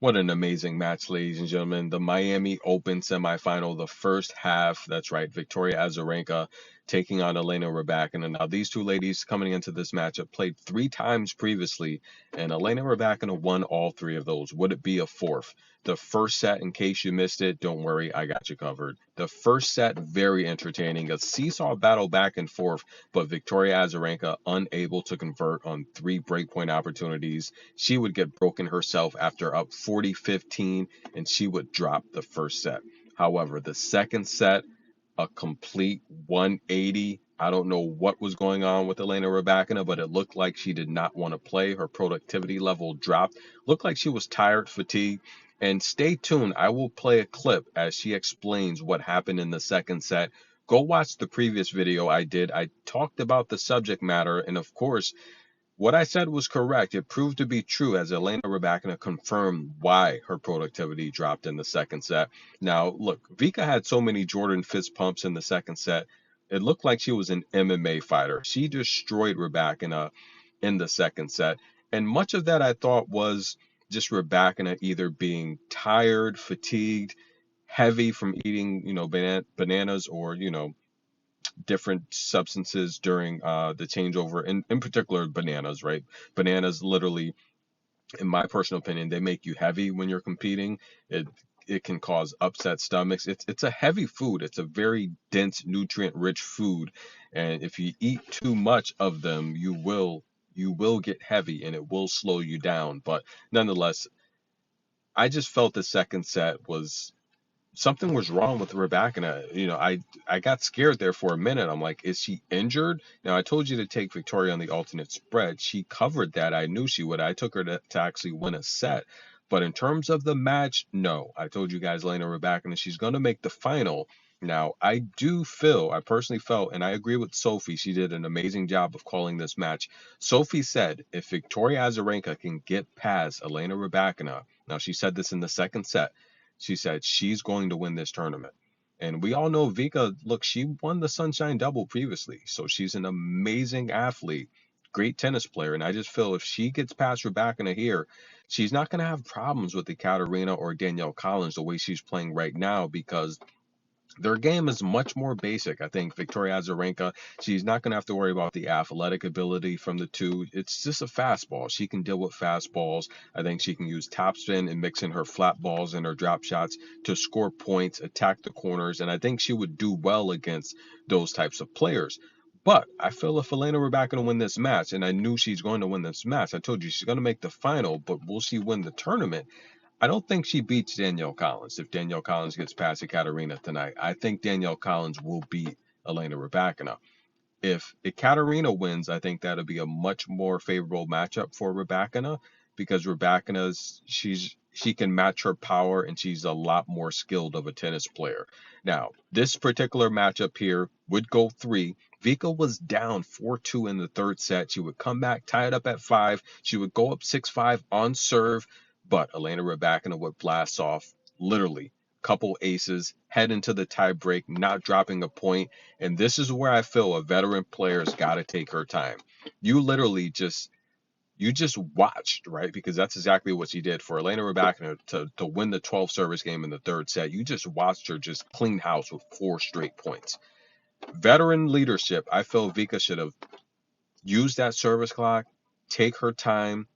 What an amazing match, ladies and gentlemen. The Miami Open semifinal, the first half. That's right, Viktoria Azarenka taking on Elena Rybakina. Now, these two ladies coming into this matchup played three times previously, and Elena Rybakina won all three of those. Would it be a fourth? The first set, in case you missed it, don't worry, I got you covered. The first set, very entertaining. A seesaw battle back and forth, but Viktoria Azarenka unable to convert on three breakpoint opportunities. She would get broken herself after up 40-15, and she would drop the first set. However, the second set, a complete 180. I don't know what was going on with Elena Rybakina, but it looked like she did not want to play. Her productivity level dropped. Looked like she was tired, fatigued. And stay tuned. I will play a clip as she explains what happened in the second set. Go watch the previous video I did. I talked about the subject matter, and of course, what I said was correct. It proved to be true as Elena Rybakina confirmed why her productivity dropped in the second set. Now, look, Vika had so many Jordan fist pumps in the second set. It looked like she was an MMA fighter. She destroyed Rybakina in the second set. And much of that I thought was just Rybakina either being tired, fatigued, heavy from eating, bananas or, different substances during the changeover, in particular bananas, right? Bananas literally, in my personal opinion, they make you heavy when you're competing. It can cause upset stomachs. It's a heavy food. It's a very dense, nutrient rich food. And if you eat too much of them, you will get heavy and it will slow you down. But nonetheless, I just felt the second set was something was wrong with Rybakina. I got scared there for a minute. I'm like, is she injured? Now, I told you to take Victoria on the alternate spread. She covered that. I knew she would. I took her to actually win a set. But in terms of the match, no. I told you guys, Elena Rybakina, she's going to make the final. Now, I personally felt, and I agree with Sophie, she did an amazing job of calling this match. Sophie said if Victoria Azarenka can get past Elena Rybakina, now she said this in the second set, she said she's going to win this tournament. And we all know Vika, look, she won the Sunshine Double previously. So she's an amazing athlete, great tennis player. And I just feel if she gets past Rybakina here, she's not going to have problems with the Katarina or Danielle Collins the way she's playing right now because their game is much more basic. I think Victoria Azarenka, she's not going to have to worry about the athletic ability from the two. It's just a fastball. She can deal with fastballs. I think she can use topspin and mix in her flat balls and her drop shots to score points, attack the corners, and I think she would do well against those types of players. But I feel if Elena Rybakina win this match, and I knew she's going to win this match, I told you she's going to make the final, but will she win the tournament? I don't think she beats Danielle Collins if Danielle Collins gets past Ekaterina tonight. I think Danielle Collins will beat Elena Rybakina. If Ekaterina wins, I think that'll be a much more favorable matchup for Rybakina because she can match her power and she's a lot more skilled of a tennis player. Now, this particular matchup here would go three. Vika was down 4-2 in the third set. She would come back, tie it up at 5. She would go up 6-5 on serve, but Elena Rybakina would blast off literally couple aces, head into the tie break, not dropping a point. And this is where I feel a veteran player's got to take her time. You literally just watched, right? Because that's exactly what she did for Elena Rybakina to win the 12 service game in the third set. You just watched her just clean house with 4 straight points. Veteran leadership. I feel Vika should have used that service clock, take her time,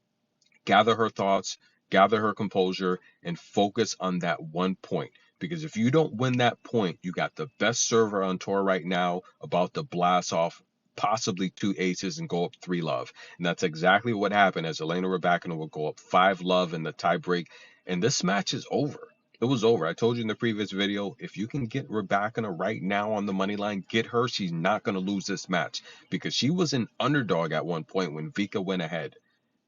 gather her thoughts, gather her composure, and focus on that one point. Because if you don't win that point, you got the best server on tour right now about to blast off possibly 2 aces and go up 3-love. And that's exactly what happened as Elena Rybakina will go up 5-love in the tiebreak. And this match is over. It was over. I told you in the previous video, if you can get Rybakina right now on the money line, get her. She's not going to lose this match because she was an underdog at one point when Vika went ahead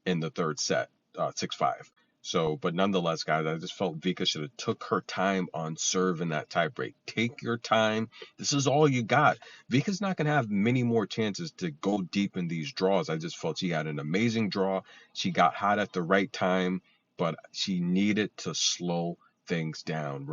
in the third set, 6-5. So, but nonetheless, guys, I just felt Vika should have took her time on serve in that tiebreak. Take your time. This is all you got. Vika's not going to have many more chances to go deep in these draws. I just felt she had an amazing draw. She got hot at the right time, but she needed to slow things down.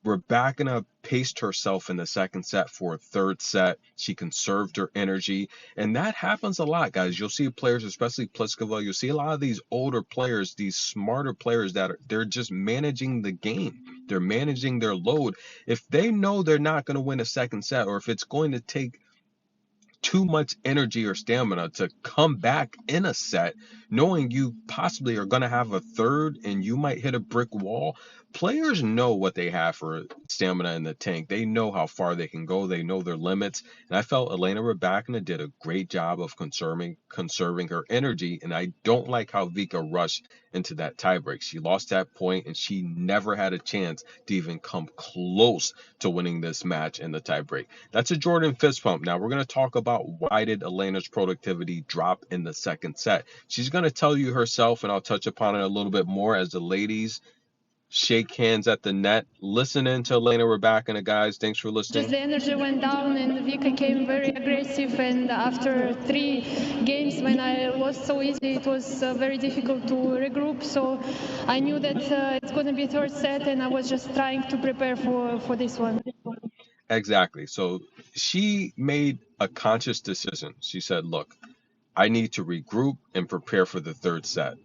Rybakina paced herself in the second set for a third set. She conserved her energy, and that happens a lot, guys. You'll see players, especially Pliskova, you'll see a lot of these older players, these smarter players they're just managing the game. They're managing their load. If they know they're not going to win a second set, or if it's going to take too much energy or stamina to come back in a set, knowing you possibly are going to have a third and you might hit a brick wall. Players know what they have for stamina in the tank. They know how far they can go. They know their limits. And I felt Elena Rybakina did a great job of conserving her energy. And I don't like how Vika rushed into that tiebreak. She lost that point and she never had a chance to even come close to winning this match in the tiebreak. That's a Jordan fist pump. Now we're going to talk about why did Elena's productivity drop in the second set. She's going to tell you herself, and I'll touch upon it a little bit more as the ladies shake hands at the net. Listen in to Elena Rybakina, guys. Thanks for listening. Just the energy went down and Vika came very aggressive, and after 3 games when I lost so easy, it was very difficult to regroup. So I knew that it's going to be third set, and I was just trying to prepare for this one. Exactly. So she made a conscious decision. She said, look, I need to regroup and prepare for the third set.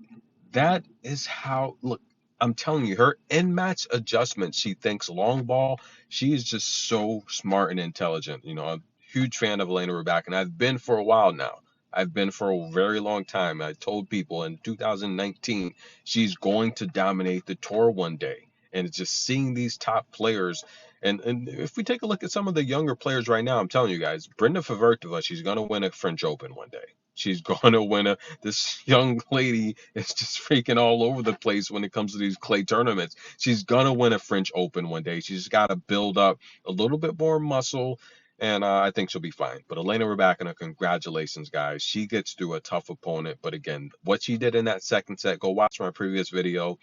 That is how, look, I'm telling you, her in-match adjustment, she thinks long ball. She is just so smart and intelligent. You know, I'm a huge fan of Elena Rybakina, and I've been for a while now. I've been for a very long time. I told people in 2019 she's going to dominate the tour one day. And it's just seeing these top players. And if we take a look at some of the younger players right now, I'm telling you guys, Brenda Favortova, she's going to win a French Open one day. She's going to win a. This young lady is just freaking all over the place when it comes to these clay tournaments. She's going to win a French Open one day. She's got to build up a little bit more muscle, and I think she'll be fine. But Elena Rybakina, congratulations, guys. She gets through a tough opponent. But again, what she did in that second set, go watch my previous video.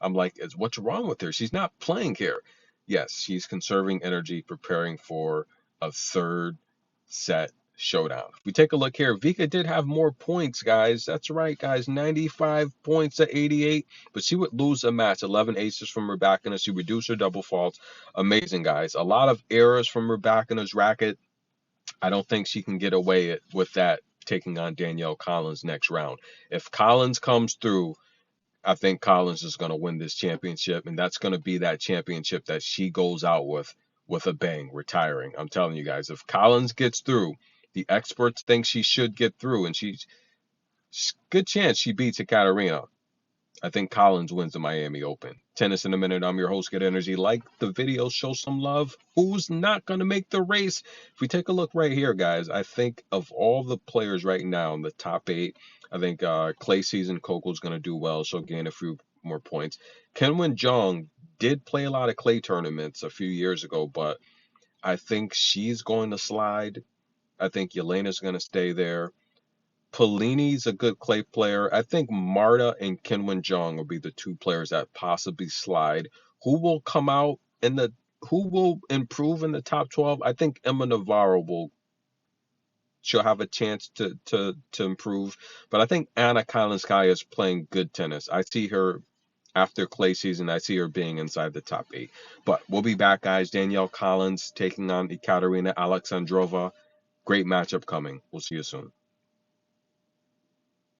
I'm like, what's wrong with her? She's not playing here. Yes, she's conserving energy, preparing for a third set showdown. If we take a look here, Vika did have more points, guys. That's right, guys. 95 points to 88, but she would lose a match. 11 aces from Rybakina. She reduced her double faults. Amazing, guys. A lot of errors from Rybakina's racket. I don't think she can get away with that taking on Danielle Collins next round. If Collins comes through, I think Collins is going to win this championship, and that's going to be that championship that she goes out with a bang, retiring. I'm telling you guys, if Collins gets through, the experts think she should get through, and she's good chance she beats Ekaterina. I think Collins wins the Miami Open. Tennis in a Minute. I'm your host, Get Energy. Like the video, show some love. Who's not going to make the race? If we take a look right here, guys, I think of all the players right now in the top 8, I think Clay Season Coco's going to do well. She'll gain a few more points. Kenwin Jong did play a lot of clay tournaments a few years ago, but I think she's going to slide. I think Yelena's going to stay there. Polini's a good clay player. I think Marta and Kenwin Jong will be the 2 players that possibly slide. Who will come out in the who will improve in the top 12? I think Emma Navarro she'll have a chance to improve. But I think Anna Kalinskaya is playing good tennis. I see her after clay season, I see her being inside the top 8. But we'll be back, guys. Danielle Collins taking on Ekaterina Alexandrova. Great matchup coming. We'll see you soon.